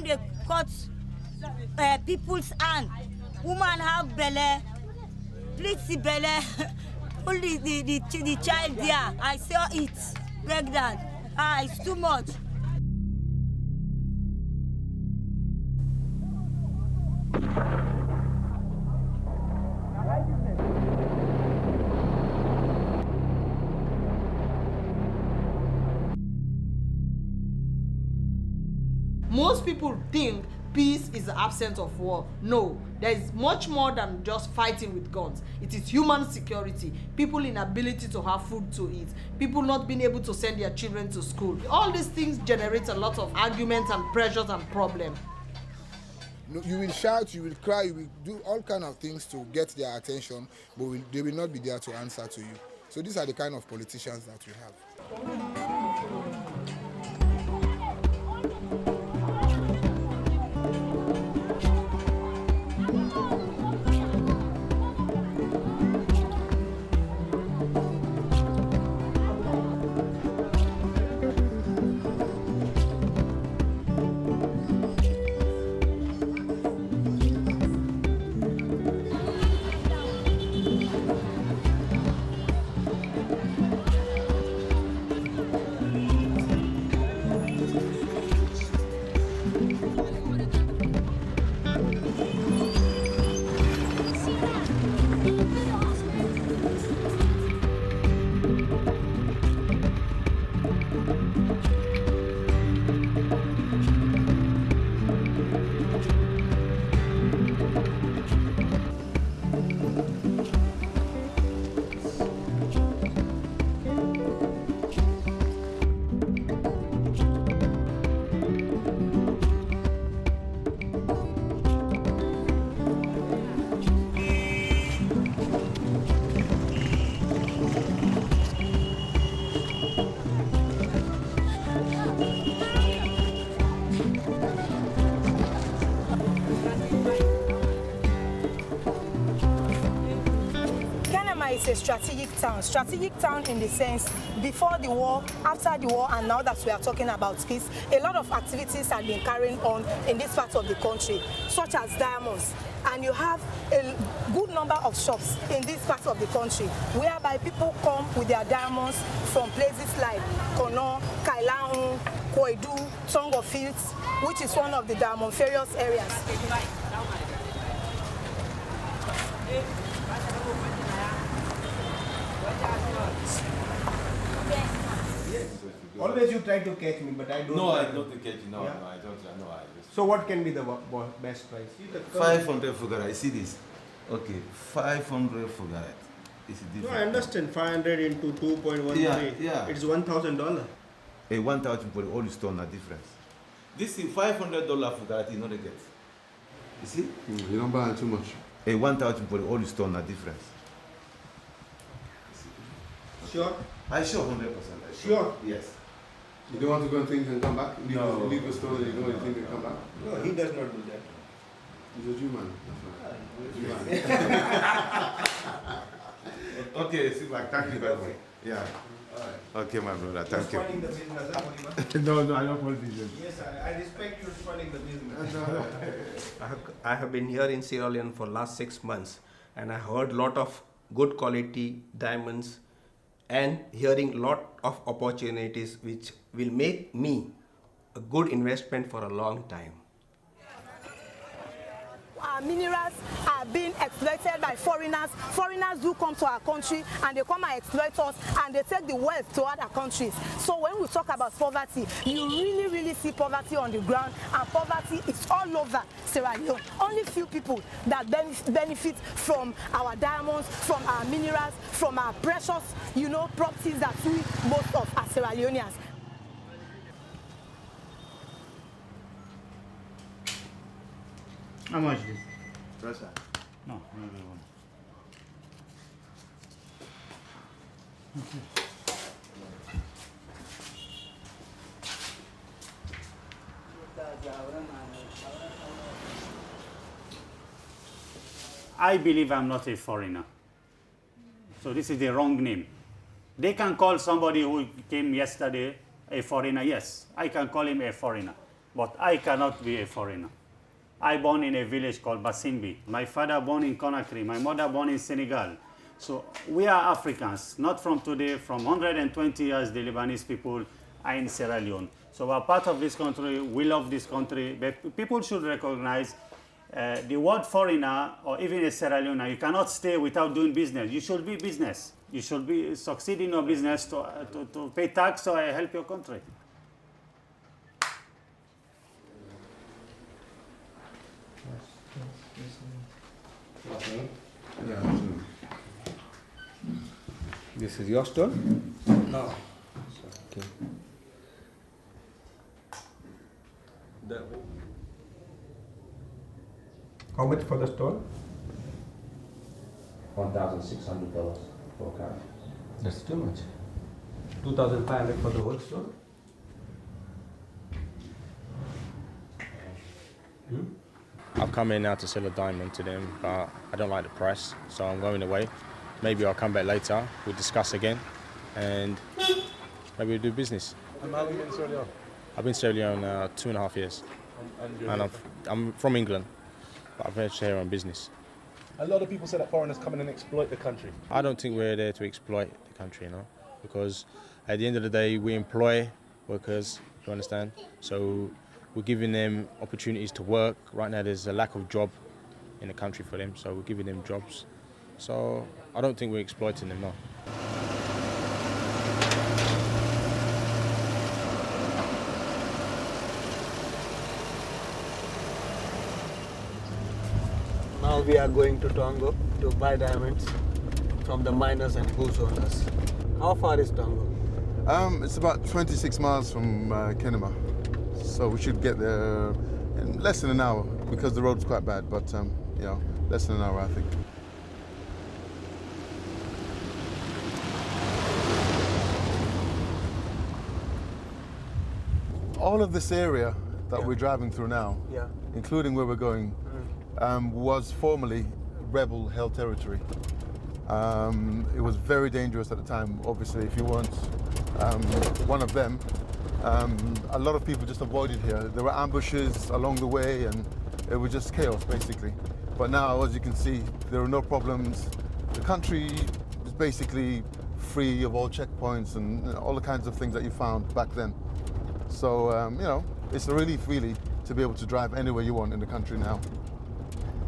they cut people's hand. Woman have belly, please belly. Pull the child there. I saw it. Pregnant. It's too much. Most people think peace is the absence of war. No, there is much more than just fighting with guns. It is human security, people inability to have food to eat, people not being able to send their children to school. All these things generate a lot of arguments and pressures and problems. You will shout, you will cry, you will do all kinds of things to get their attention, but they will not be there to answer to you. So these are the kind of politicians that we have. It's a strategic town. Strategic town in the sense, before the war, after the war, and now that we are talking about peace, a lot of activities have been carrying on in this part of the country, such as diamonds. And you have a good number of shops in this part of the country, whereby people come with their diamonds from places like Kono, Kailahun, Koidu, Tongo Fields, which is one of the diamond-ferious areas. Always you try to catch me, but I don't. No, I don't catch you. No, Yeah? no, I don't. No, I just. So what can be the best price? 500 fugaret. See this? Okay, 500 fugaret. Is it No, different? I understand. 500 into 2.13. Yeah. It's $1,000. A 1,000 for the old stone, a difference. This is $500 fugaret. You know the get. You see? You don't buy too much. A 1,000 for the old stone, a difference. Sure? I sure 100%. Sure? Yes. You don't want to go and think and come back? No. Leave the store and you go and think and come back? No, he does not do that. He's a Jew man. That's right. Okay, see, like, thank you very much. Yeah. Okay, my brother, thank you. Running the business, huh, Oliver? No, I don't want business. Yes, I respect you running the business. I have been here in Sierra Leone for last 6 months, and I heard lot of good quality diamonds and hearing lot of opportunities which will make me a good investment for a long time. Our minerals are being exploited by foreigners. Foreigners do come to our country and they come and exploit us and they take the wealth to other countries. So when we talk about poverty, you really see poverty on the ground, and poverty is all over Sierra Leone. Only few people that benefit from our diamonds, from our minerals, from our precious, properties that we most of as Sierra Leoneans. How much this? Prasa. No, maybe one. I believe I'm not a foreigner. So this is the wrong name. They can call somebody who came yesterday a foreigner. Yes, I can call him a foreigner. but I cannot be a foreigner. I born in a village called Basimbi. My father born in Conakry. My mother born in Senegal. So we are Africans, not from today. From 120 years, the Lebanese people are in Sierra Leone. So we're part of this country. We love this country. But people should recognize the word foreigner, or even a Sierra Leonean, you cannot stay without doing business. You should be business. You should be succeed in your business to pay tax or help your country. Yeah. This is your store? No. Okay. How much for the stall? $1,600 for a car. That's too much. 2,500 for the whole store? I've come in now to sell a diamond to them, but I don't like the price, so I'm going away. Maybe I'll come back later, we'll discuss again, and maybe we'll do business. And how long have you been in Sierra Leone? I've been in Sierra Leone 2.5 years, and I'm from England, but I've been here on business. A lot of people say that foreigners come in and exploit the country. I don't think we're there to exploit the country, you know, because at the end of the day, we employ workers, you understand? So we're giving them opportunities to work. Right now, there's a lack of job in the country for them, so we're giving them jobs. So I don't think we're exploiting them, no. Now we are going to Tongo to buy diamonds from the miners and goose owners. How far is Tongo? It's about 26 miles from Kenema, so we should get there in less than an hour because the road's quite bad, but you know, less than an hour, I think. All of this area that we're driving through now, including where we're going, was formerly rebel-held territory. It was very dangerous at the time. Obviously, if you weren't one of them, a lot of people just avoided here. There were ambushes along the way, and it was just chaos, basically. But now, as you can see, there are no problems. The country is basically free of all checkpoints and all the kinds of things that you found back then. So, you know, it's a relief, really, to be able to drive anywhere you want in the country now.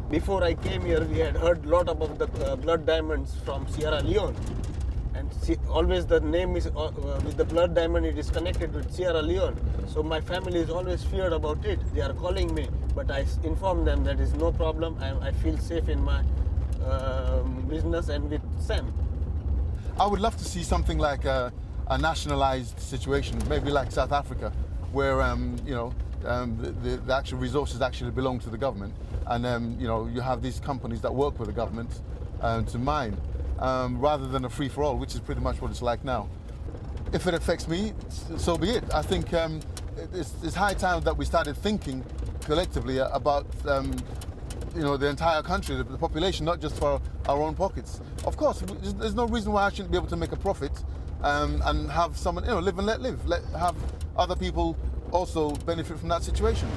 Before I came here, we had heard a lot about the blood diamonds from Sierra Leone. And always the name is, with the blood diamond, it is connected with Sierra Leone. So my family is always feared about it. They are calling me, but I inform them that is no problem. I feel safe in my business and with Sam. I would love to see something like a nationalized situation, maybe like South Africa, where you know, the actual resources actually belong to the government, and you know, you have these companies that work with the government to mine, rather than a free-for-all, which is pretty much what it's like now. If it affects me, so be it. I think it's high time that we started thinking collectively about you know, the entire country, the population, not just for our own pockets. Of course, there's no reason why I shouldn't be able to make a profit and have someone, you know, live and let live. Have other people also benefit from that situation.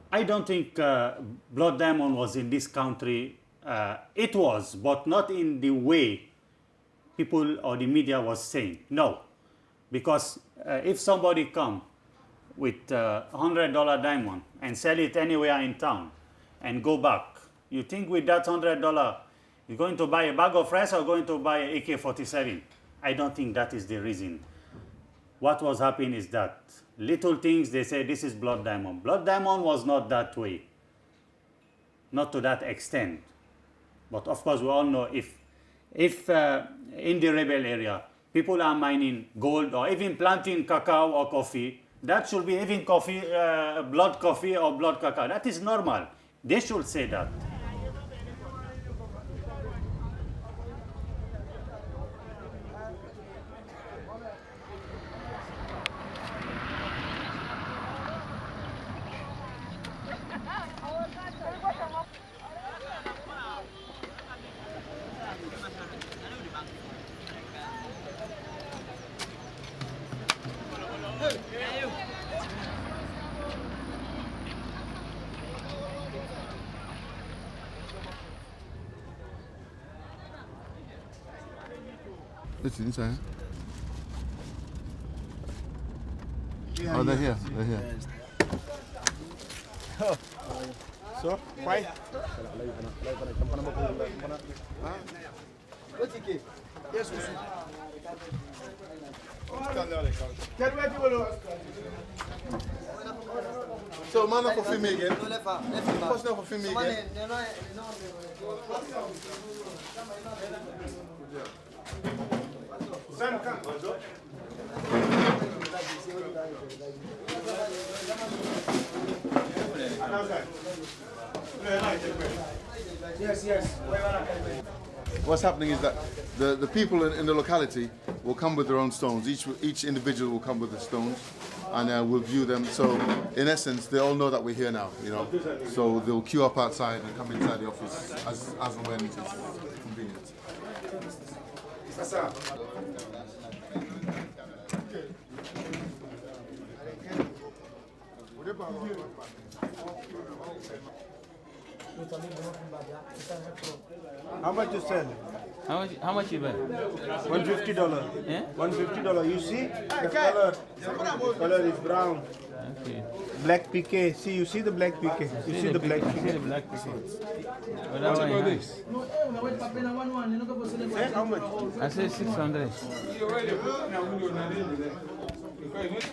I don't think blood diamond was in this country. It was, but not in the way people or the media was saying. No, because if somebody come with $100 diamond and sell it anywhere in town and go back, you think with that $100 you're going to buy a bag of rice or going to buy an AK-47? I don't think that is the reason. What was happening is that little things, they say this is blood diamond. Blood diamond was not that way, not to that extent. But of course, we all know if in the rebel area, people are mining gold or even planting cacao or coffee, that should be even coffee, blood coffee or blood cacao. That is normal. They should say that. Listen, inside. Oh, they're here. They're here. So, why? So, man, not for film again. What's not for film again? Yes. What's happening is that the people in the locality will come with their own stones. Each individual will come with the stones, and we'll view them. So, in essence, they all know that we're here now. You know, so they'll queue up outside and come inside the office as and when it is convenient. How much you sell? How much you buy? $150. Yeah? $150. You see? The color is brown. Okay. Black piqué. See, you see the black piqué. You see the black piqué. See the black piqué. What about this? How much? I say 600.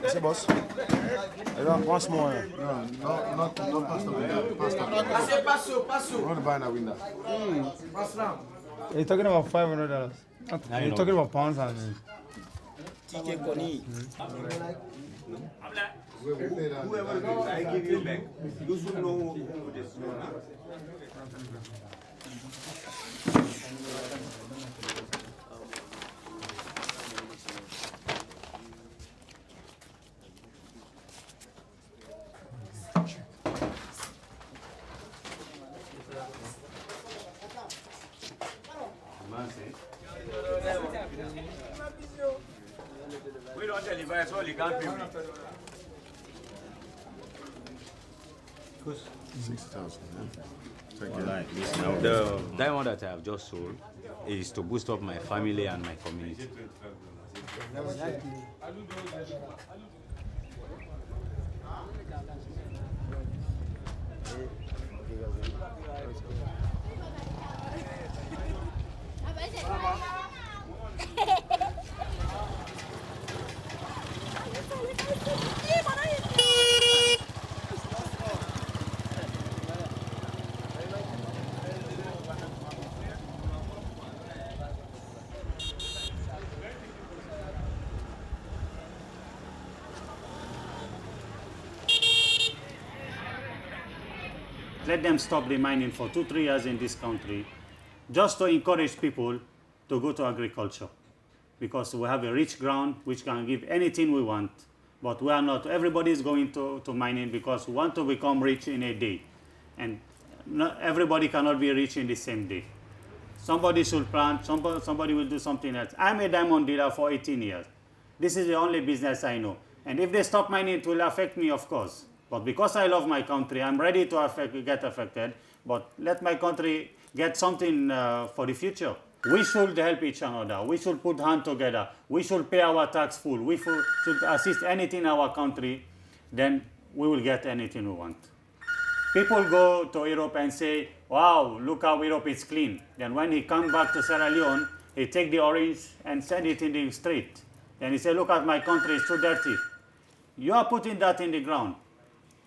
Say, boss. I got one small. No pasta. Pasta. We're not buying that window. You're talking about $500. You're talking about pounds and. Whoever gives, I give you back. You should know who it is. We don't deliver, so you can't pay me. 60,000. The diamond that I have just sold is to boost up my family and my community. Let them stop the mining for 2-3 years in this country, just to encourage people to go to agriculture. Because we have a rich ground which can give anything we want, but we are not. Everybody is going to mining because we want to become rich in a day. And not everybody cannot be rich in the same day. Somebody should plant, somebody will do something else. I'm a diamond dealer for 18 years. This is the only business I know. And if they stop mining, it will affect me, of course. But because I love my country, I'm ready to get affected. But let my country get something for the future. We should help each other. We should put hands together. We should pay our tax full. We should assist anything in our country. Then we will get anything we want. People go to Europe and say, wow, look how Europe is clean. Then when he comes back to Sierra Leone, he take the orange and send it in the street. Then he say, look at my country, it's too dirty. You are putting that in the ground.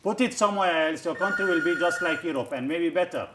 Put it somewhere else, your country will be just like Europe and maybe better.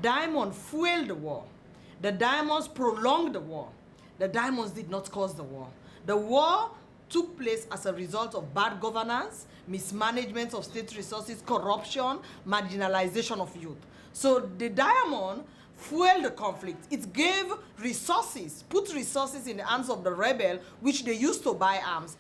Diamond fueled the war. The diamonds prolonged the war. The diamonds did not cause the war. The war took place as a result of bad governance, mismanagement of state resources, corruption, marginalization of youth. So the diamond fueled the conflict. It gave resources, put resources in the hands of the rebel, which they used to buy arms.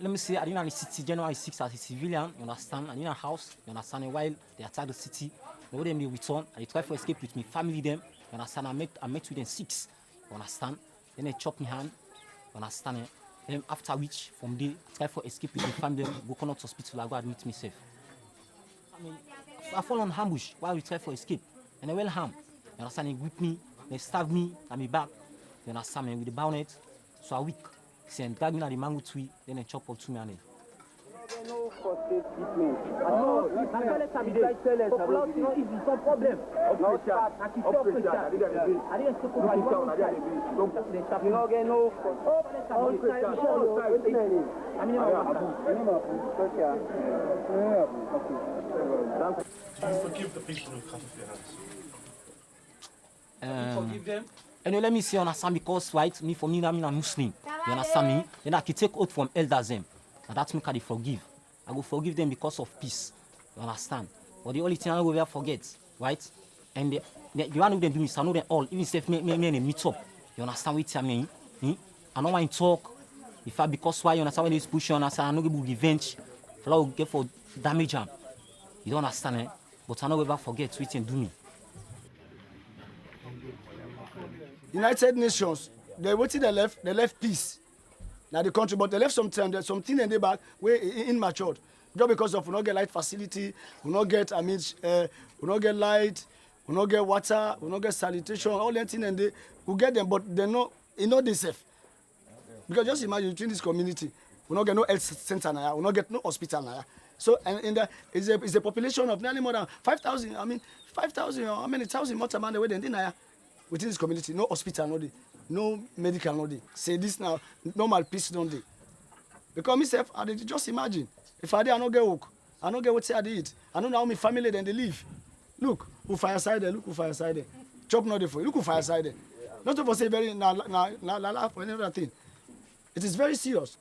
Let me say, I didn't in the city, January 6th as a civilian, you understand? I didn't in a house, you understand? And while they attacked the city, they wouldn't be returned. I tried to escape with my family, them, you understand? I met with them 6, you understand? Then they chopped me hand, you understand? Then after which, from there, I tried to escape with my family, go to hospital, I go admit myself. I mean, I fall on ambush while we try to escape. And they well harm, you understand? They whip me, they stab me, and me back, you understand? With the bayonet, so a week. They drag me at the mango tree, then they chop up to me and then. No for state treatment. No, it's no problem. Do you forgive the people who cut off your hands? Forgive them? And let me say, understand, because right, me for me, I'm a Muslim. You understand me? Then I can take oath from elders them. And that's me can forgive. I will forgive them because of peace. You understand? But the only thing I will ever forget, right? And the one who they do is I know them all. Even if me and them meet up. You understand what I mean? I don't want to talk. If I because why you understand when they push you, I say I know about revenge. For I will get for damage them. You don't understand, eh? But I don't ever forget what they do me. United Nations, they left peace. Now the country, but they left there's something in the back where immature. Just because of we not get light facility, we not get we not get light, we not get water, we not get sanitation, all that thing and we get them, but they're not they safe. Because just imagine between this community, we not get no health center now, we not get no hospital now. So and it's a population of nearly more than 5,000. I mean 5,000 or how many thousand more than the way they now. Within this community, no hospital, no medical, no day. Say this now, normal peace, no day. Because myself, I did just imagine. If I did, I don't get work. I don't get what I did. I don't know how my family then they live. Look, who fireside there, look who fireside there. Chop not there for you, look who fireside there. Not to say very, laugh or any other thing. It is very serious.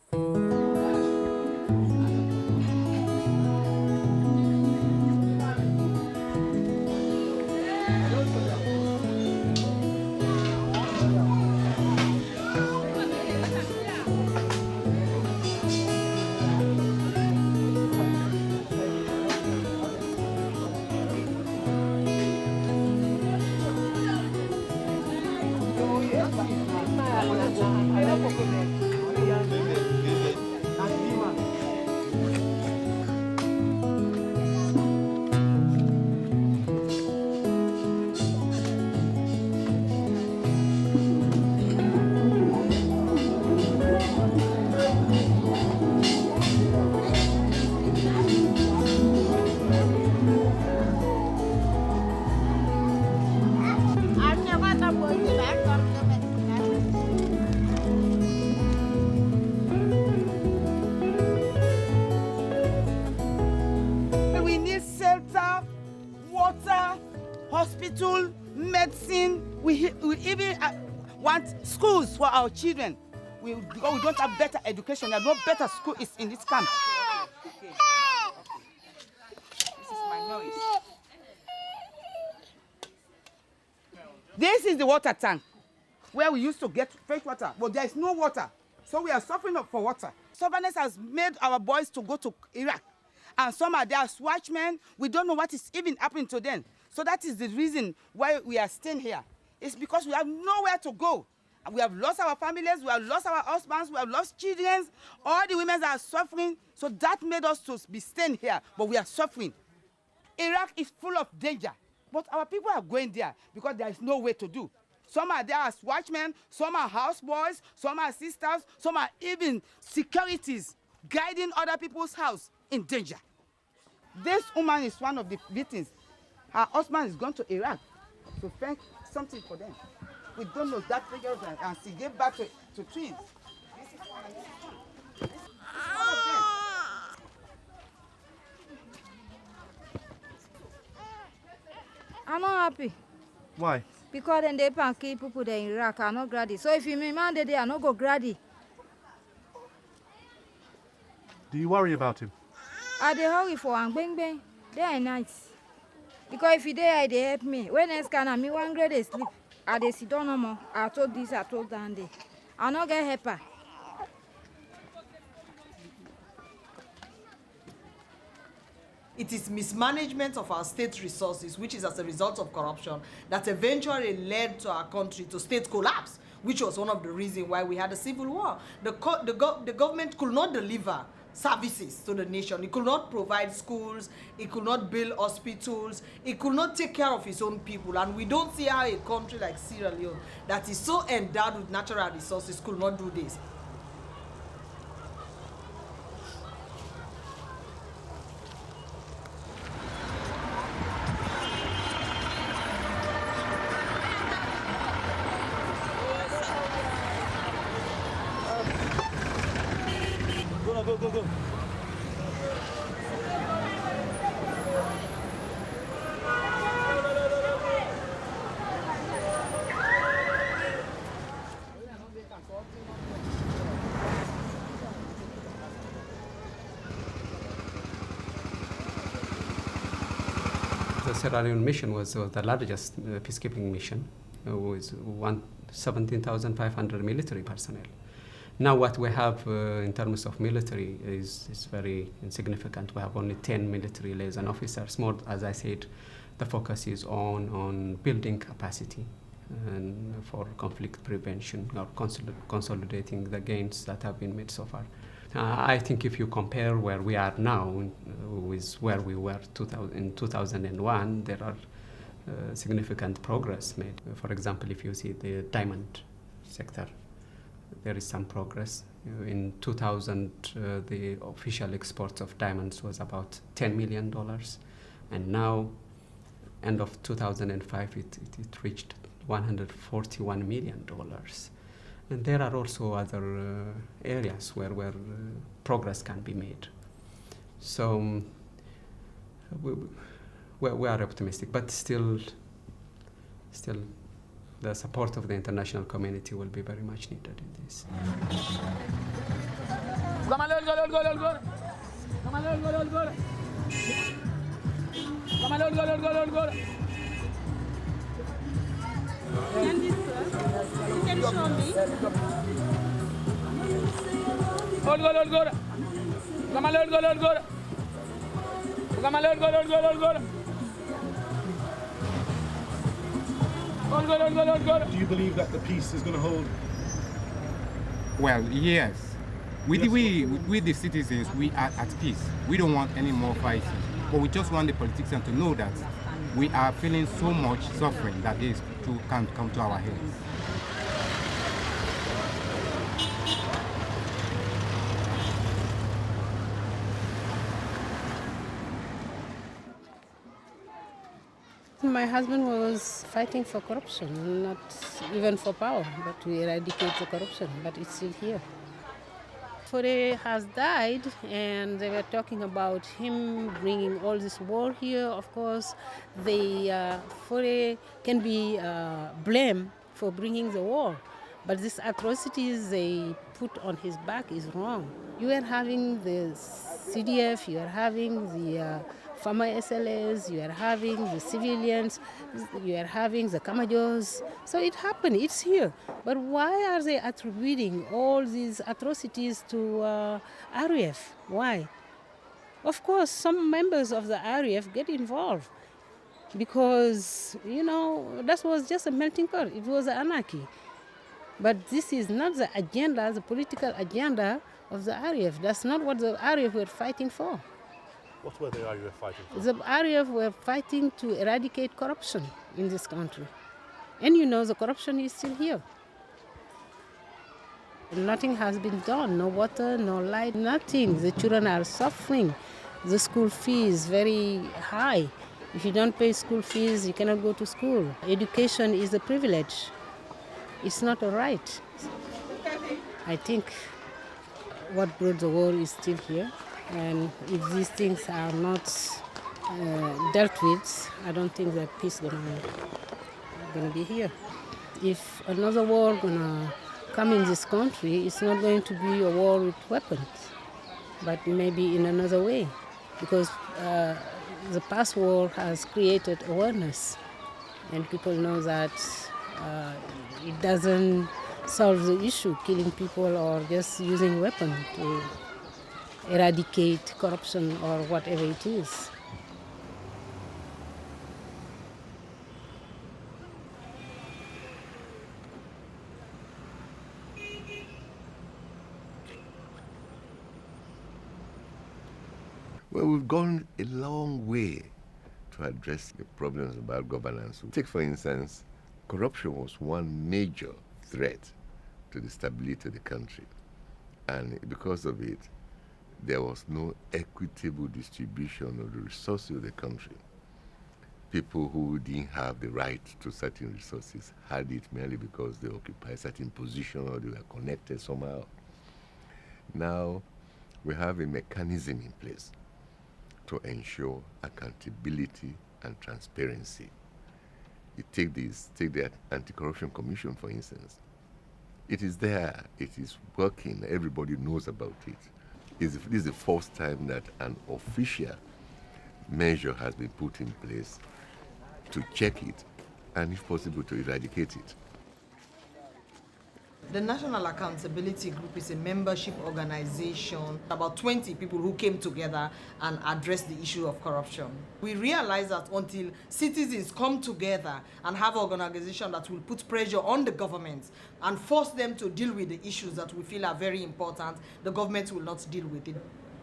We need shelter, water, hospital, medicine. We even want schools for our children. Because we don't have better education. There's no better school is in this camp. Okay. This is my noise. This is the water tank where we used to get fresh water, but there is no water. So we are suffering for water. Stubbornness has made our boys to go to Iraq. And some are there as watchmen. We don't know what is even happening to them. So that is the reason why we are staying here. It's because we have nowhere to go. We have lost our families, we have lost our husbands, we have lost children. All the women are suffering, so that made us to be staying here, but we are suffering. Iraq is full of danger, but our people are going there because there is no way to do. Some are there as watchmen, some are houseboys, some are sisters, some are even securities guiding other people's house in danger. This woman is one of the victims. Her husband is gone to Iraq to find something for them. We don't know that figure, and she gave back to twins. This is one of them. I'm not happy. Why? Because then they can keep people there in Iraq are not grady. So if you mean man they are not go grady. Do you worry about him? I dey hurry for am bang bang. They are nice. Because if you there, they help me. When next can me one grade they sleep. I dey sit down no more. I told this, I told that day. I not get helper. It is mismanagement of our state resources, which is as a result of corruption, that eventually led to our country to state collapse, which was one of the reasons why we had a civil war. The government could not deliver services to the nation. It could not provide schools, it could not build hospitals, it could not take care of its own people. And we don't see how a country like Sierra Leone, that is so endowed with natural resources, could not do this. Go. The Sierra Leone mission was the largest peacekeeping mission, with 17,500 military personnel. Now what we have in terms of military is very insignificant. We have only 10 military liaison officers. More, as I said, the focus is on building capacity and for conflict prevention or consolidating the gains that have been made so far. I think if you compare where we are now with where we were in 2001, there are significant progress made. For example, if you see the diamond sector, there is some progress. In 2000, the official exports of diamonds was about $10 million, and now, end of 2005, it reached $141 million. And there are also other areas where progress can be made. So we are optimistic, but still the support of the international community will be very much needed in this. Can you show me? Do you believe that the peace is going to hold? Well, yes. We, the citizens, we are at peace. We don't want any more fighting. But we just want the politicians to know that we are feeling so much suffering that this can't come to our heads. My husband was fighting for corruption, not even for power, but to eradicate the corruption, but it's still here. Fore has died, and they were talking about him bringing all this war here. Of course, Fore can be blamed for bringing the war, but these atrocities they put on his back is wrong. You are having the CDF, you are having the farmer SLS, you are having the civilians, you are having the Kamajos. So it happened, it's here. But why are they attributing all these atrocities to RAF? Why? Of course, some members of the RAF get involved because, that was just a melting pot. It was anarchy. But this is not the agenda, the political agenda of the RAF. That's not what the RAF were fighting for. What were the RAF fighting for? The RAF were fighting to eradicate corruption in this country. And you know the corruption is still here. Nothing has been done, no water, no light, nothing. The children are suffering. The school fee is very high. If you don't pay school fees, you cannot go to school. Education is a privilege. It's not a right. I think what brought the war is still here. And if these things are not dealt with, I don't think that peace is gonna be here. If another war gonna come in this country, it's not going to be a war with weapons, but maybe in another way, because the past war has created awareness, and people know that it doesn't solve the issue, killing people or just using weapons to eradicate corruption or whatever it is. Well, we've gone a long way to address the problems about governance. Take, for instance, corruption was one major threat to the stability of the country. And because of it, there was no equitable distribution of the resources of the country. People who didn't have the right to certain resources had it merely because they occupied a certain position or they were connected somehow. Now, we have a mechanism in place to ensure accountability and transparency. You take the Anti-Corruption Commission, for instance. It is there, it is working, everybody knows about it. This is the first time that an official measure has been put in place to check it and, if possible, to eradicate it. The National Accountability Group is a membership organization, about 20 people who came together and addressed the issue of corruption. We realize that until citizens come together and have an organization that will put pressure on the government and force them to deal with the issues that we feel are very important, the government will not deal with it.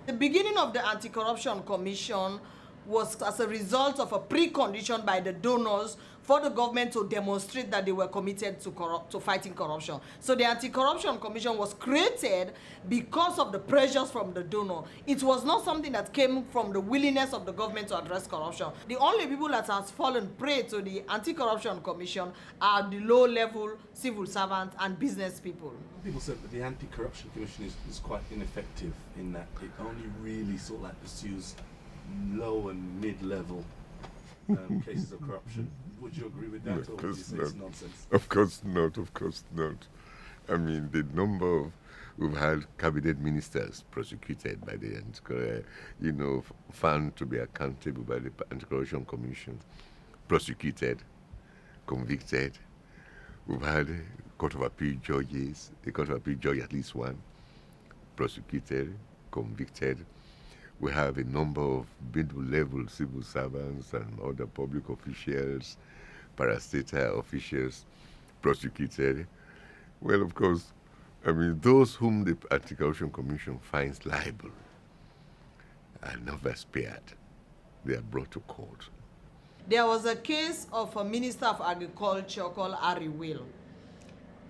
The beginning of the Anti-Corruption Commission was as a result of a precondition by the donors for the government to demonstrate that they were committed to fighting corruption. So the Anti-Corruption Commission was created because of the pressures from the donor. It was not something that came from the willingness of the government to address corruption. The only people that has fallen prey to the Anti-Corruption Commission are the low-level civil servants and business people. People said that the Anti-Corruption Commission is quite ineffective in that it only really sort of like pursues low and mid-level cases of corruption. Would you agree with that, or would you say it's nonsense? Of course not, of course not. I mean, the number of, we've had cabinet ministers prosecuted by the, found to be accountable by the Anti-Corruption Commission, prosecuted, convicted. We've had Court of Appeal judges, a Court of Appeal judge, at least one, prosecuted, convicted. We have a number of mid-level civil servants and other public officials, parastatal officials prosecuted. Well, of course, I mean, those whom the Anti-Corruption Commission finds liable are never spared. They are brought to court. There was a case of a Minister of Agriculture called Harry Will.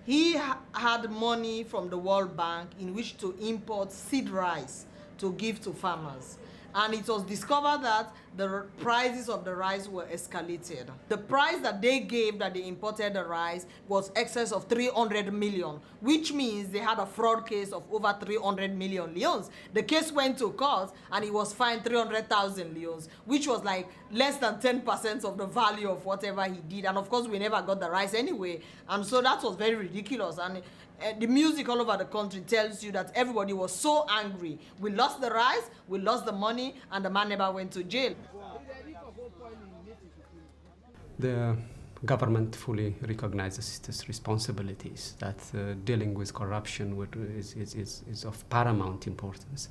He had money from the World Bank in which to import seed rice to give to farmers. And it was discovered that the prices of the rice were escalated. The price that they gave that they imported the rice was excess of 300 million, which means they had a fraud case of over 300 million leones. The case went to court and he was fined 300,000 leones, which was like less than 10% of the value of whatever he did. And of course, we never got the rice anyway. And so that was very ridiculous. And the music all over the country tells you that everybody was so angry. We lost the rice, we lost the money, and the man never went to jail. The government fully recognizes its responsibilities, that dealing with corruption is of paramount importance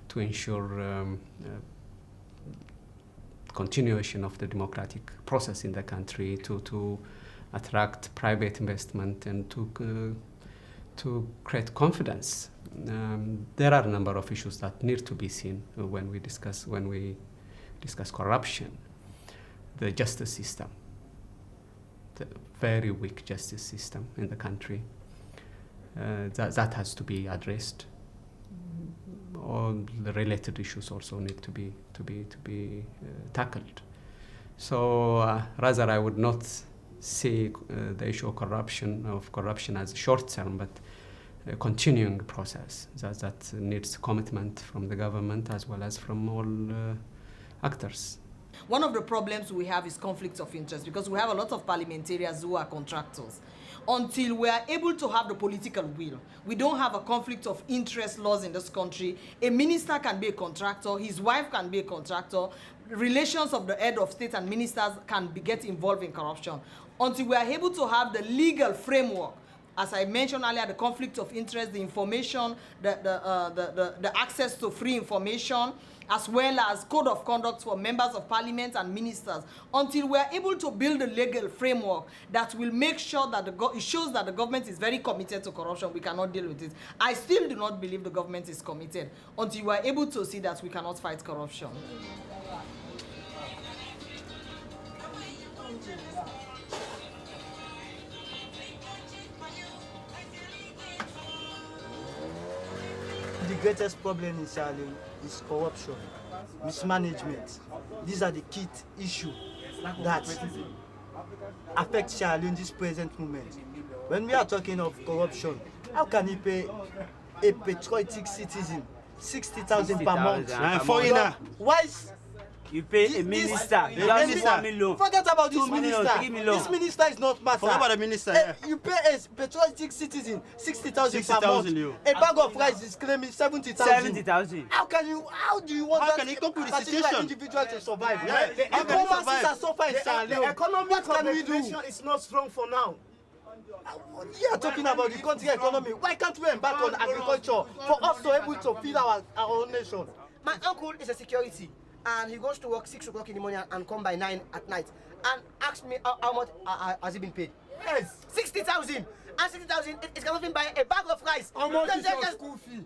to ensure continuation of the democratic process in the country, to attract private investment and to to create confidence. There are a number of issues that need to be seen when we discuss corruption. The justice system, the very weak justice system in the country, that has to be addressed. All the related issues also need to be tackled. So rather, I would not see the issue of corruption as short term, but a continuing process that needs commitment from the government as well as from all actors. One of the problems we have is conflicts of interest, because we have a lot of parliamentarians who are contractors. Until we are able to have the political will, we don't have a conflict of interest laws in this country. A minister can be a contractor, his wife can be a contractor, relations of the head of state and ministers can get involved in corruption. Until we are able to have the legal framework, as I mentioned earlier, the conflict of interest, the information, the access to free information, as well as code of conduct for members of parliament and ministers, until we are able to build a legal framework that will make sure that it shows that the government is very committed to corruption, we cannot deal with it. I still do not believe the government is committed until we are able to see that we cannot fight corruption. The greatest problem in Sierra Leone is corruption, mismanagement. These are the key issues that affect Sierra Leone in this present moment. When we are talking of corruption, how can you pay a patriotic citizen 60,000 per month? Foreigner. Why? You pay a minister. Forget about this minister. This minister is not matter. Forget about the minister. Yeah. You pay a patriotic citizen 60,000 per month. A bag of rice is claiming 70,000. 70,000. How do you want that particular individual to survive? Yeah. The economies are suffering in Sierra Leone. The economy what can we do? is not strong for now. You are talking about the country economy. Why can't we embark on agriculture for us to be able to feed our own nation? My uncle is a security, and he goes to work 6 o'clock in the morning and come by 9 at night, and asked me how much has he been paid. Yes, 60,000. And 60,000 it cannot even buy a bag of rice. How much is your school fee?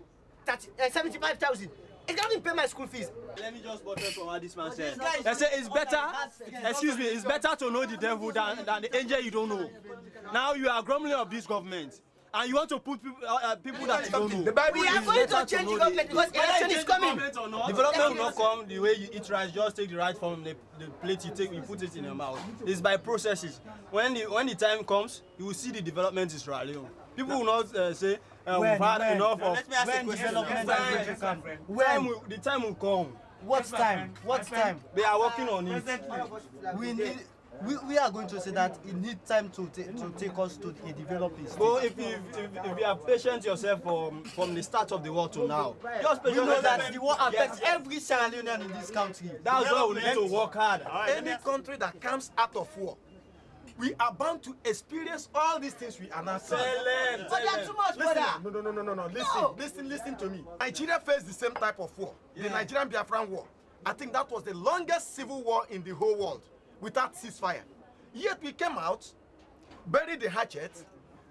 75,000. It cannot even pay my school fees. Let me just buttress on what this man said. They say it's better, excuse me, it's better to know the devil than the angel you don't know. Now you are grumbling of this government, and you want to put people that you don't know. The Bible we are going to change the government because election is coming. Development will not come the way you eat rice. Just take the rice from the plate you put it in your mouth. It's by processes. When the time comes, you will see the development in Sierra Leone. People will not say we've had enough of. Let me ask a question. The time will come. What time? What time? They are working on it. We are going to say that it needs time to take us to a developing stage. So if you have patience yourself from the start of the war to now, just we know that the war affects every Sierra Leonean in this country. That's why we need to work hard. Any country that comes out of war, we are bound to experience all these things we are now saying. But they are too much, brother. No. Listen to me. Nigeria faced the same type of war, the Nigerian Biafran War. I think that was the longest civil war in the whole world without ceasefire. Yet we came out, buried the hatchet,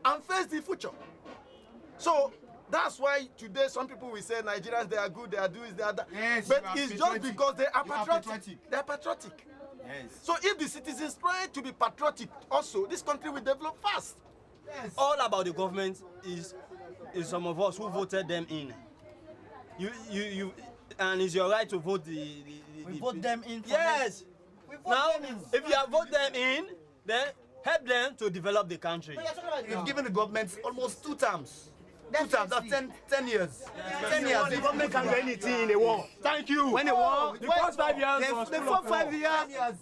and faced the future. So that's why today some people will say Nigerians, they are good, they are doing this, they are that. Yes, but it's just because they are patriotic. They are patriotic. Yes. So if the citizens try to be patriotic also, this country will develop fast. Yes. All about the government is some of us who voted them in. You and it's your right to vote we vote them in for yes. Now, if you have voted them in, then help them to develop the country. We've given the government almost 2 terms. 2 terms, that's 10 years. 10 years. The government can do anything in a war. Thank you. When a war, the first 5 years, the first 5 years.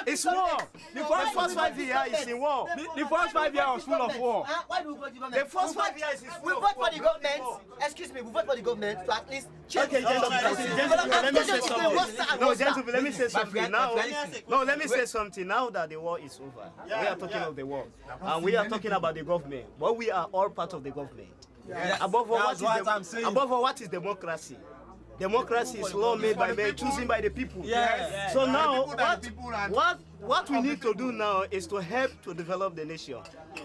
It's war. The first 5 years is in war. The first 5 years was full of war. Why do we vote for the government? The first 5 years is we vote for the government. Excuse me, we vote for the government to at least change. Okay, gentlemen, let me say something. No, gentlemen, let me say something now. No, let me say something now that the war is over. We are talking of the war, and we are talking about the government. But we are all part of the government. Above all, what is democracy? democracy is law made by men, choosing by the people. Yes. So By the now, people, by the people, and what we need to do now is to help to develop the nation.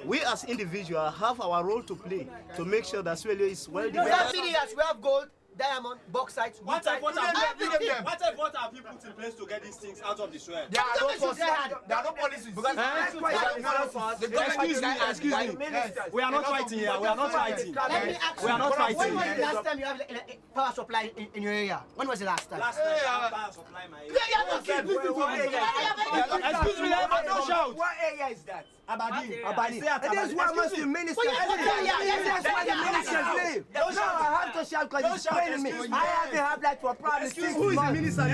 We as individuals have our role to play to make sure that Sierra Leone is well We have developed. minerals, we have gold, diamond, bauxite, What bauxite. effort Have have people put in place to get these things out of the soil? There are no policies. There are no policies. Excuse me. We are not fighting here. We are not fighting. Let me ask We are not When fighting. was the last time you have power supply in your area? When was the last time? Last time I have power supply in my area. Yeah, you're talking. Excuse me, don't shout. What area is that? Abadi. Abadi. And that's why most the ministers. That's why the ministers leave. No, I have to shout because it's paying me. I haven't had that for probably 6 months. Who is the minister?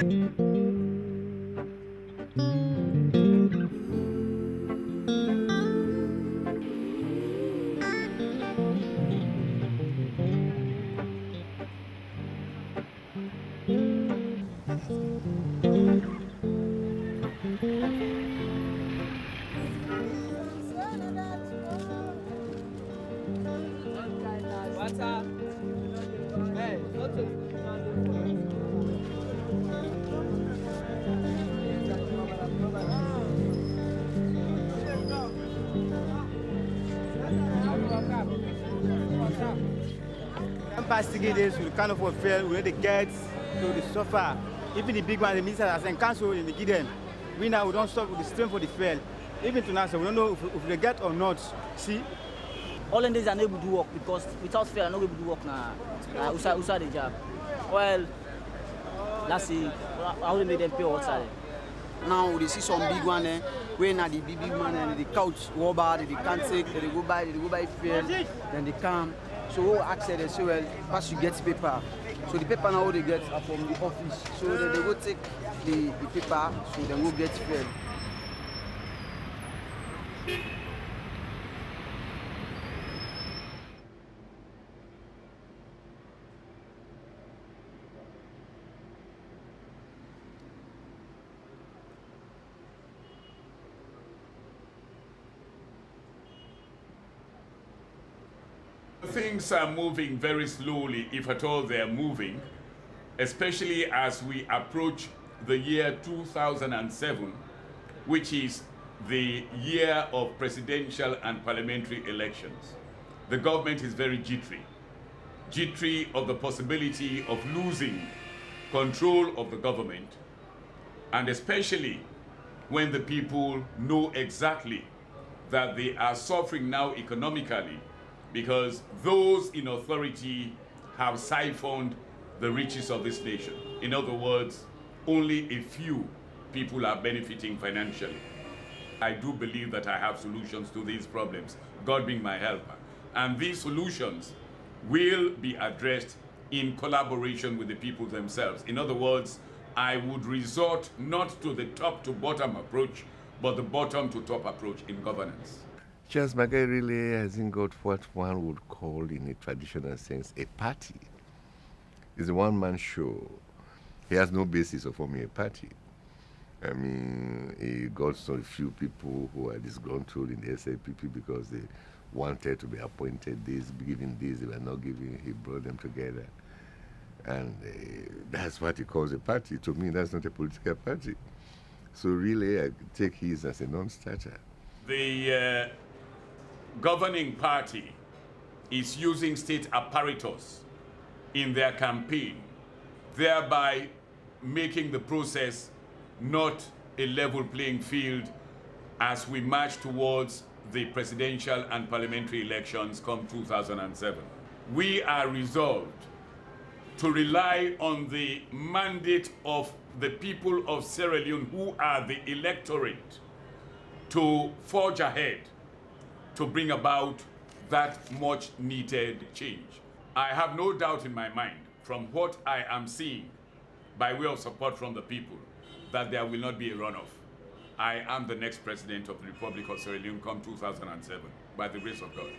Past 3 days, we can't afford fail. We had the gets to the sofa. Even the big one, the minister has been cancelled in the Gideon. We now we don't stop with the strength for the fail. Even to now, so we don't know if they get or not. See? All in days are not able to work because without fail, I'm not able to work now. Outside the job. Well, let's see. How do they pay outside? Now they see some big one when the big man the couch rubber, they can't take, they go buy fail, then they come. So we ask them, say, well, first you get paper. So the paper now they get are from the office. So then they go take the paper, so then go get fail. Things are moving very slowly, if at all they are moving, especially as we approach the year 2007, which is the year of presidential and parliamentary elections. The government is very jittery of the possibility of losing control of the government, and especially when the people know exactly that they are suffering now economically because those in authority have siphoned the riches of this nation. In other words, only a few people are benefiting financially. I do believe that I have solutions to these problems, God being my helper. And these solutions will be addressed in collaboration with the people themselves. In other words, I would resort not to the top to bottom approach, but the bottom to top approach in governance. Charles Mackay really hasn't got what one would call, in a traditional sense, a party. It's a one-man show. He has no basis of forming a party. I mean, he got so few people who are disgruntled in the SAPP because they wanted to be appointed this, given this, they were not giving. He brought them together. And that's what he calls a party. To me, that's not a political party. So really, I take his as a non-starter. The governing party is using state apparatus in their campaign, thereby making the process not a level playing field as we march towards the presidential and parliamentary elections come 2007. We are resolved to rely on the mandate of the people of Sierra Leone, who are the electorate, to forge ahead to bring about that much needed change. I have no doubt in my mind, from what I am seeing by way of support from the people, that there will not be a runoff. I am the next president of the Republic of Sierra Leone come 2007, by the grace of God.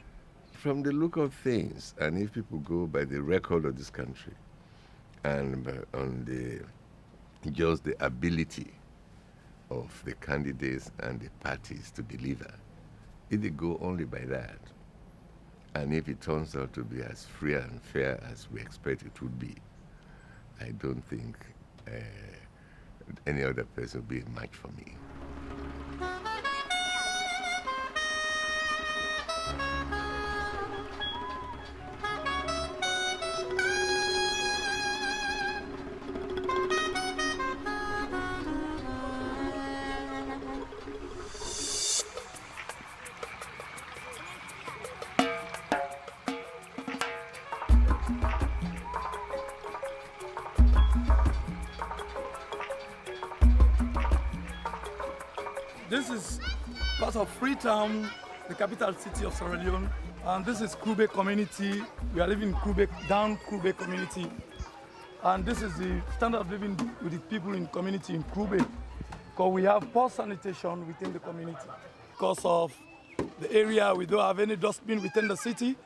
From the look of things, and if people go by the record of this country, and on just the ability of the candidates and the parties to deliver, if they go only by that, and if it turns out to be as free and fair as we expect it would be, I don't think any other person will be a match for me. This is part of Freetown, the capital city of Sierra Leone, and this is Krube community. We are living in Krube, down Krube community, and this is the standard of living with the people in community in Krube, because we have poor sanitation within the community. Because of the area, we don't have any dustbin within the city.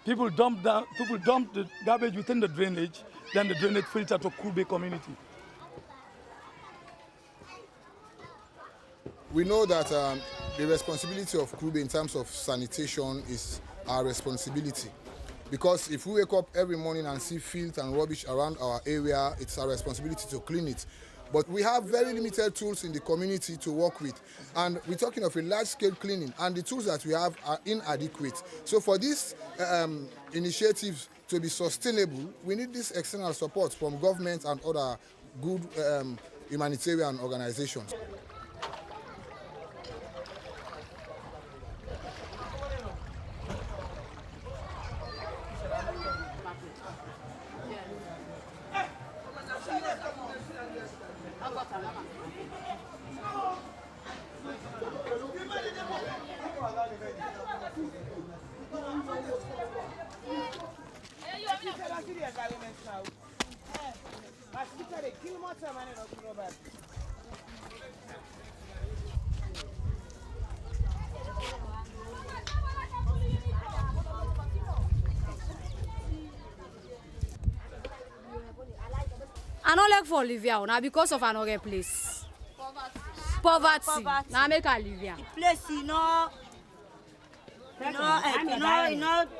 People dump the garbage within the drainage, then the drainage filter to Krube community. We know that the responsibility of Krube in terms of sanitation is our responsibility. Because if we wake up every morning and see filth and rubbish around our area, it's our responsibility to clean it. But we have very limited tools in the community to work with. And we're talking of a large-scale cleaning, and the tools that we have are inadequate. So for these initiatives to be sustainable, we need this external support from government and other good humanitarian organizations. I don't like for Olivia now because of another place. Poverty. Now make Olivia. The place, you know,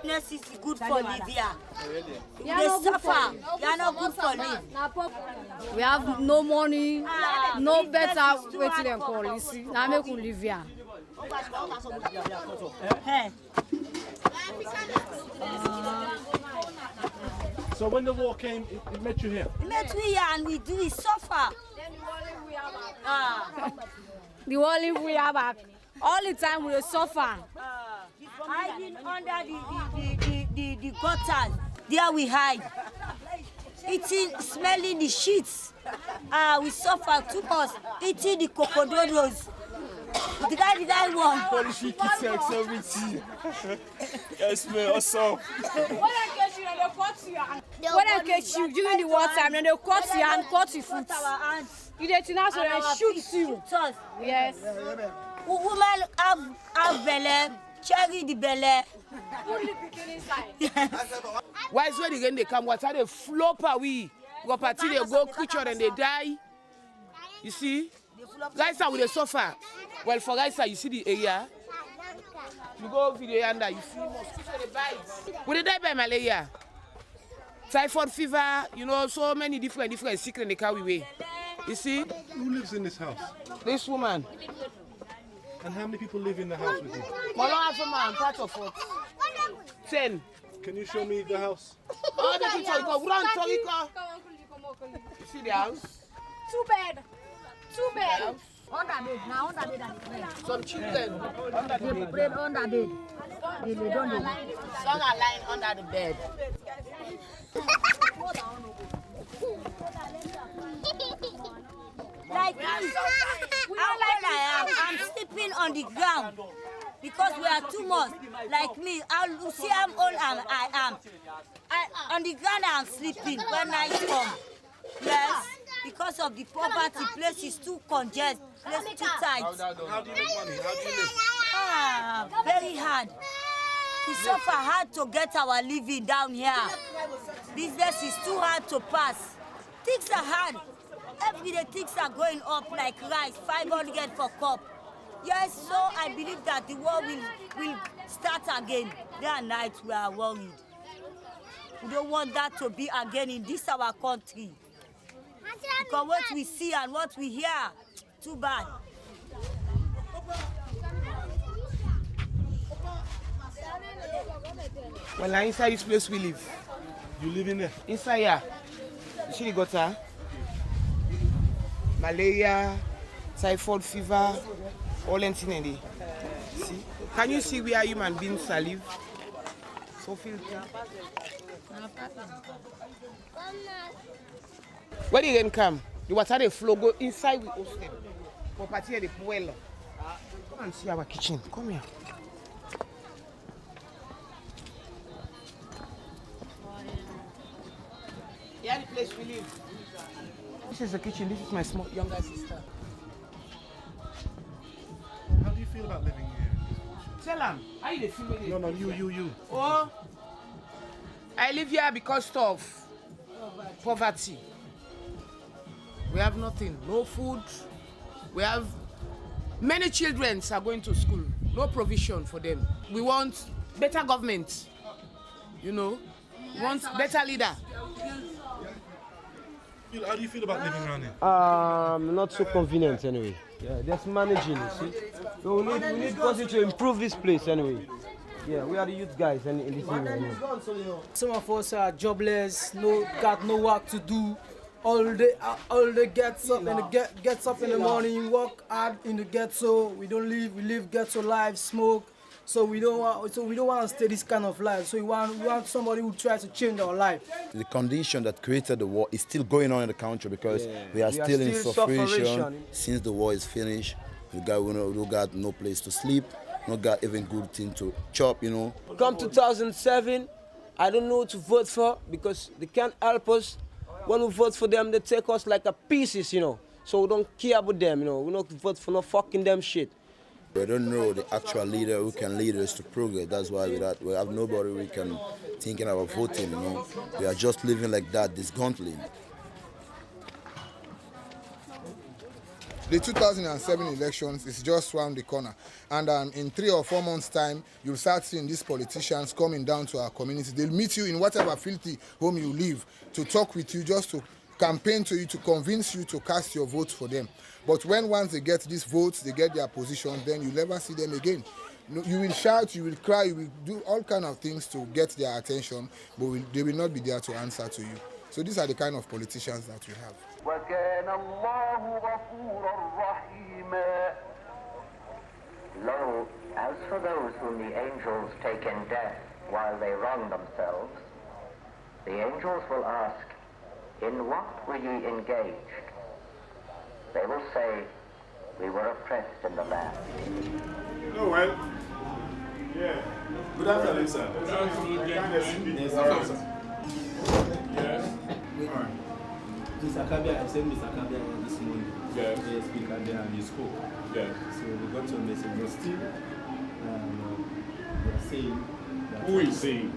necessary good for Olivia. They suffer. They are not good for me. We have no money, no better way to them call. You see, now make Olivia. So when the war came, it met you here? It met me here and we suffer. The only we are back. All the time we suffer. Hiding under the gutters. There we hide. Eating, smelling the sheets. We suffer too much. Eating the cocodoros. The guy won. Policy kids sex everything. Yes, man, awesome. When I catch you during the war time, then they cut your hand, cut your foot. You did not so they shoot you. Yes. Women have belly, cherry the belly. Why is when they come, what are they flop away? Go party, they go creature and they die. You see? Guys are with the sofa. Well, for guys, you see the area. You go video under, you see mosquitoes, they bite. Would they die by malaria? Typhoid fever, you know, so many different sickness in the car we weigh. You see? Who lives in this house? This woman. And how many people live in the house with you? Man, part of what? 10. Can you show me the house? Oh, the picture, go run, you see the house? 2 bed. 2 bed. Under bed, now under bed and bed. Some children under the bed. They played under bed. They don't know. Some are lying under the bed. Like me, I'm sleeping on the ground because we are too much. Like me, I'll see how old I am. On the ground I'm sleeping when night comes. Yes, because of the poverty, place is too congested, place too tight. How do you make money? How do you live? Very hard. We suffer hard to get our living down here. Business is too hard to pass. Things are hard. Every day things are going up like rice, 500 for cup. Yes, so I believe that the war will start again. Day and night we are worried. We don't want that to be again in this our country. Because what we see and what we hear, too bad. Well, now inside this place we live. You live in there? Inside here. You see the gutter? Malaria, typhoid fever, all anything in there. See? Can you see where human beings are live? So filthy. When the rain come, the water they flow go inside we host them. Property the well. Come and see our kitchen. Come here. Yeah, the place we live. This is the kitchen. This is my small younger sister. How do you feel about living here? Tell them. How you feel with it? No, you. Oh, I live here because of poverty. We have nothing. No food. We have many children are going to school. No provision for them. We want better government. You know, we want better leader. How do you feel about living around here? Not so convenient anyway. Yeah, just managing, you see. So we need policy to improve this place anyway. Yeah, we are the youth guys in this area. Some of us are jobless, got no work to do. All day gets up in the morning, work hard in the ghetto. We live ghetto life, smoke. So we don't want to stay this kind of life. So we want somebody who tries to change our life. The condition that created the war is still going on in the country because we are still in suffering. Since the war is finished, we got no place to sleep, no got even good thing to chop, you know. Come 2007, I don't know who to vote for because they can't help us. When we vote for them, they take us like a pieces, you know. So we don't care about them, you know. We don't vote for no fucking them shit. We don't know the actual leader who can lead us to progress. That's why we have nobody we can thinking about voting, you know. We are just living like that, disgruntling. The 2007 elections is just round the corner, and in 3 or 4 months' time, you'll start seeing these politicians coming down to our community. They'll meet you in whatever filthy home you live to talk with you, just to campaign to you, to convince you to cast your vote for them. But once they get these votes, they get their position, then you'll never see them again. You will shout, you will cry, you will do all kinds of things to get their attention, but they will not be there to answer to you. So these are the kind of politicians that we have. Lo, as for those whom the angels take in death while they wrong themselves, the angels will ask, in what were ye engaged? They will say, we were oppressed in the land. Oh, well. Yeah. Good afternoon, sir. Good afternoon, gentlemen. Yes, Yes. Mr. Kabia, I sent Mr. Kabia this morning. Yes. Yes, Mr. Kabia, and he spoke. Yes. So we got your message, but still, we are saying that... Who is saying?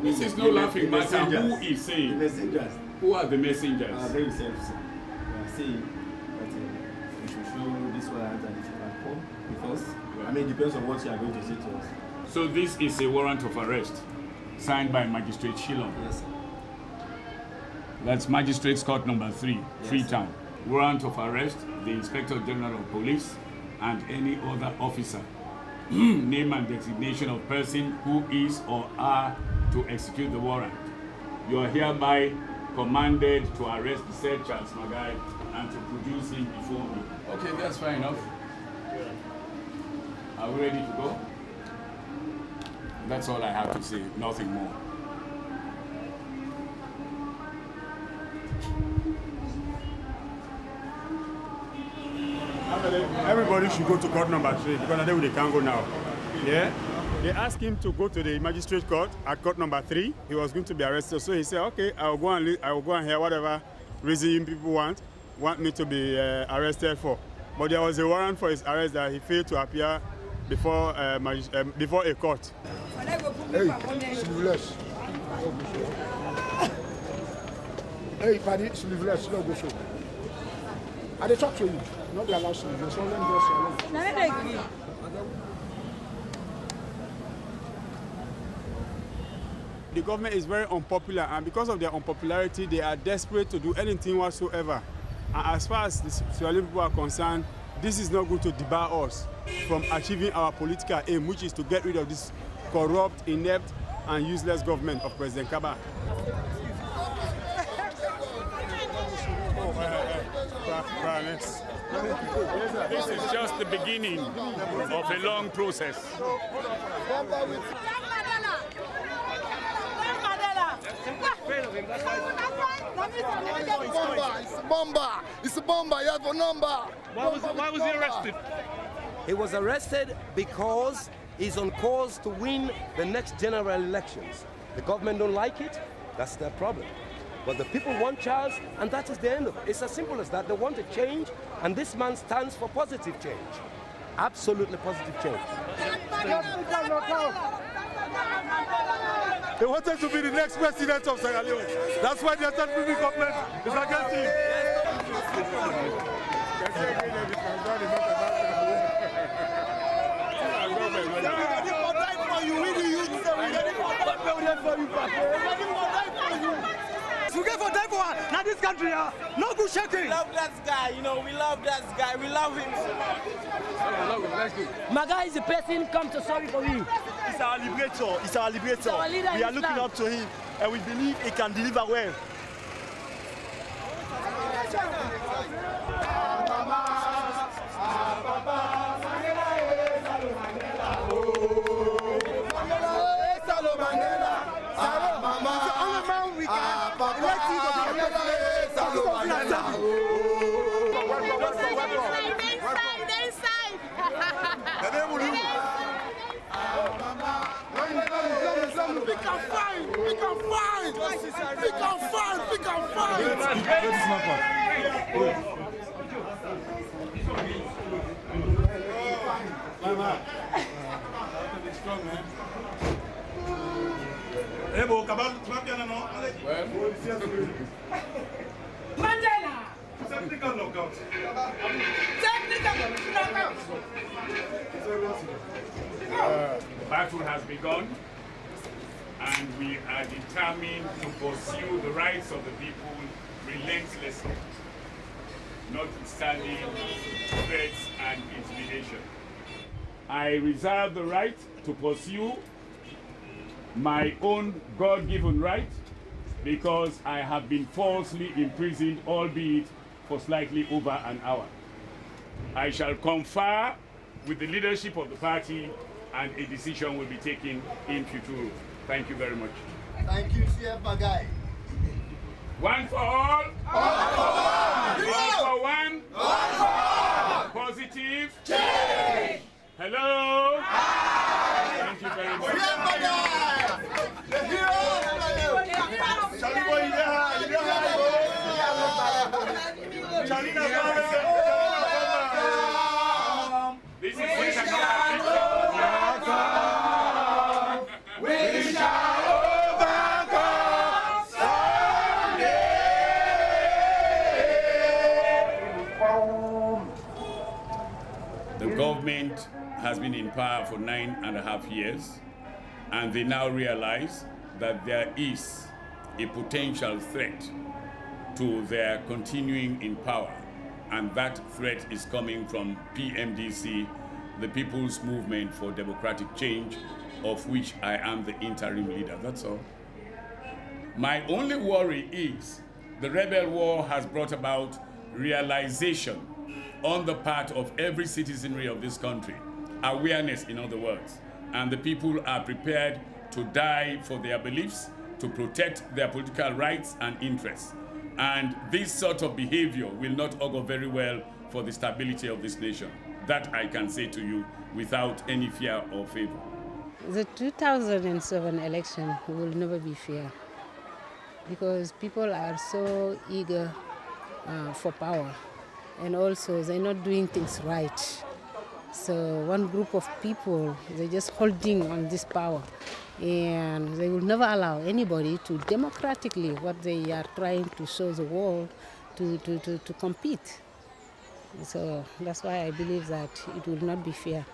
This is no laughing matter. Who is saying? The messengers. Who are the messengers? Very self-same. We are saying that we should show this warrant and if you can come with us. I mean, it depends on what you are going to say to us. So this is a warrant of arrest signed by Magistrate Shillong. Yes, sir. That's Magistrates Court number 3, Yes, Freetown. Warrant of arrest, the Inspector General of Police and any other officer. Name and designation of person who is or are to execute the warrant. You are hereby commanded to arrest the said Charles Magai and to produce him before me. Okay, that's fair enough. Are we ready to go? That's all I have to say, nothing more. Everybody should go to court number 3 because they can't go now. Yeah? They asked him to go to the magistrate court at court number 3. He was going to be arrested, so he said, "Okay, I will go and hear whatever reason people want me to be arrested for." But there was a warrant for his arrest that he failed to appear before a court. Hey, s'il vous laisse. Hey, paddy, s'il vous laisse, no go show. I dey talk to you, not be allowed to leave. So let me just alone. The government is very unpopular, and because of their unpopularity, they are desperate to do anything whatsoever. And as far as the Sierra Leone people are concerned, this is not going to debar us from achieving our political aim, which is to get rid of this corrupt, inept, and useless government of President Kaba. This is just the beginning of a long process. It's a bomber. You have a number. Why was he arrested? He was arrested because he's on course to win the next general elections. The government don't like it. That's their problem. But the people want Charles, and that is the end of it. It's as simple as that. They want a change, and this man stands for positive change. Absolutely positive change. They wanted to be the next president of Sierra Leone. That's why the establishment government is against him. We get for die for one. Now this country, no good shaking. We love that guy, you know, we love that guy, we love him. My guy is the person come to sorry for him. He's our liberator, he's our liberator. We are looking up to him and we believe he can deliver well. Mandela! Technical knockout. Battle has begun, and we are determined to pursue the rights of the people relentlessly, notwithstanding threats and intimidation. I reserve the right to pursue my own God-given right because I have been falsely imprisoned, albeit for slightly over an hour. I shall confer with the leadership of the party and a decision will be taken in future. Thank you very much. Thank you, CF, my guy. One for all. All for one. One for one. One for all. Positive. Change. Hello. Hi. Thank you very much. CF, my guy. The hero. This is we shall overcome someday. The government has been in power for 9.5 years, and they now realize that there is a potential threat to their continuing in power, and that threat is coming from PMDC, the People's Movement for Democratic Change, of which I am the interim leader. That's all. My only worry is the rebel war has brought about realization on the part of every citizenry of this country, awareness in other words, and the people are prepared to die for their beliefs, to protect their political rights and interests. And this sort of behavior will not augur very well for the stability of this nation. That I can say to you without any fear or favor. The 2007 election will never be fair because people are so eager for power, and also they're not doing things right. So one group of people, they're just holding on this power, and they will never allow anybody to democratically, what they are trying to show the world, to compete. So that's why I believe that it will not be fair.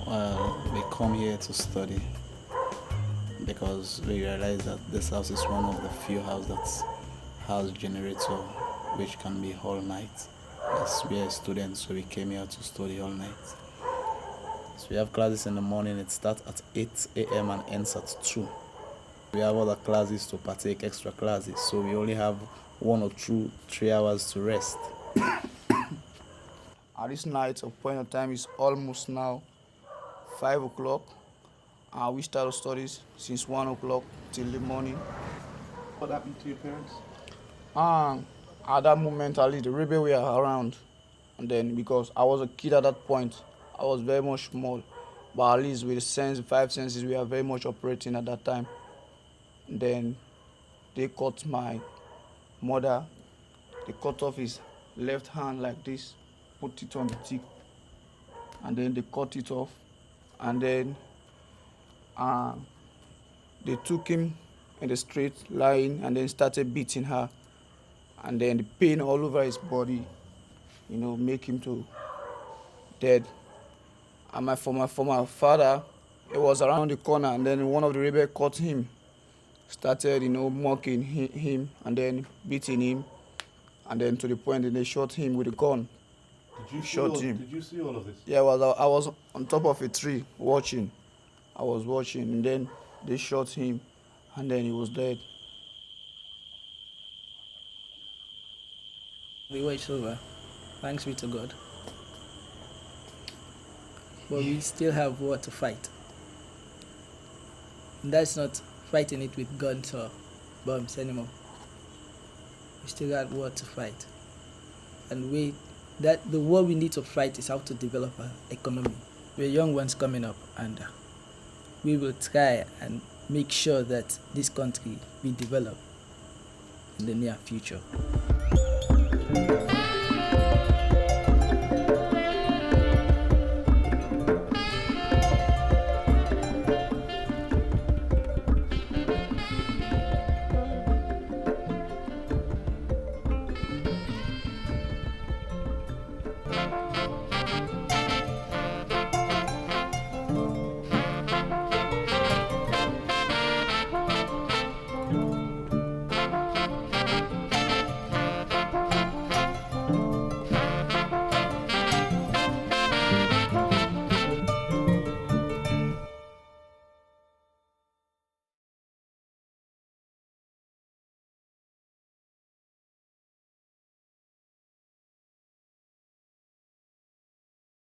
Well, we come here to study because we realize that this house is one of the few houses that has generator which can be all night. As we are students, so we came here to study all night. So we have classes in the morning. It starts at 8 a.m. and ends at 2. We have other classes to partake, extra classes, so we only have 1 or 2, 3 hours to rest. At this night, a point of time is almost now 5 o'clock. We started studies since 1 o'clock till the morning. What happened to your parents? At that moment, at least the rebel were around. And then because I was a kid at that point, I was very much small. But at least with the sense, 5 senses, we are very much operating at that time. And then they caught my mother. They cut off his left hand like this, put it on the teeth, and then they cut it off. And then they took him in the street, lying, and then started beating her. And then the pain all over his body, make him to dead. And for my father, it was around the corner, and then one of the rebels caught him, started, mocking him, and then beating him, and then to the point that they shot him with a gun. Did you see all of this? Yeah, I was on top of a tree watching. I was watching, and then they shot him, and then he was dead. The war is over. Thanks be to God. But we still have war to fight. And that's not fighting it with guns or bombs anymore. We still got war to fight. And the war we need to fight is how to develop our economy. We're young ones coming up, and we will try and make sure that this country will develop in the near future.